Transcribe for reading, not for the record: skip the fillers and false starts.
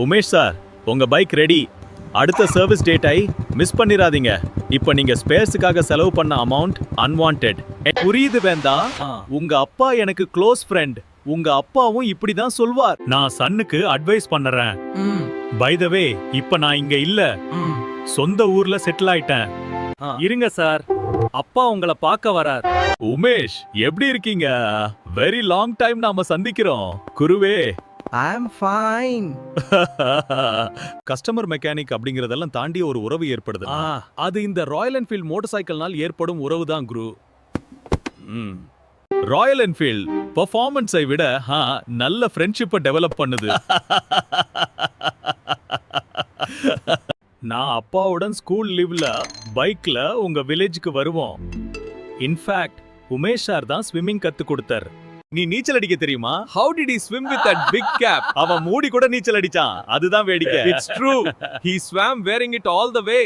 Umesh sir, உங்க bike ready. அடுத்த service டேட்டை மிஸ் பண்ணிராதீங்க. இப்ப நீங்க ஸ்பேர்ஸ்க்காக செலவு பண்ண அமௌண்ட் அன்வான்டட். புரியுது வேந்தா? உங்க அப்பா எனக்கு க்ளோஸ் ஃப்ரெண்ட். உங்க அப்பாவும் இப்படிதான் சொல்வார். நான் சன்னுக்கு அட்வைஸ் பண்ணறேன். பை த வே, இப்ப நான் இங்க இல்ல. சொந்த ஊர்ல செட்டில் ஆயிட்டேன். இருங்க சார், அப்பா உங்களை பார்க்க வரார். உமேஷ், எப்படி இருக்கீங்க? வெரி லாங் டைம் நாம சந்திக்கிறோம். குருவே, I'm fine. கஸ்டமர் மெக்கானிக் அப்படிங்கறதெல்லாம் தாண்டி ஒரு உறவு ஏற்படுது. அது இந்த ராயல் என்ஃபீல்ட் மோட்டார் சைக்கிள்னால் ஏற்படும் உறவு தான் குரு. ராயல் என்ஃபீல்ட் பெர்ஃபார்மன்ஸை விட நல்ல ஃப்ரெண்ட்ஷிப்பை டெவலப் பண்ணுது. நான் அப்பாவுடன் ஸ்கூல் லீவ்ல பைக்ல உங்க வில்லேஜுக்கு வருவோம். இன்ஃபேக்ட் உமேஷ் சார் தான் ஸ்விம்மிங் கத்து கொடுத்தார். நீ நீச்சல் அடிக்க தெரியுமா? How did he swim with that big cap? அவன் மூடி கூட நீச்சல் அடிச்சான். அதுதான் வேடிக்கை. It's true. He swam wearing it all the way.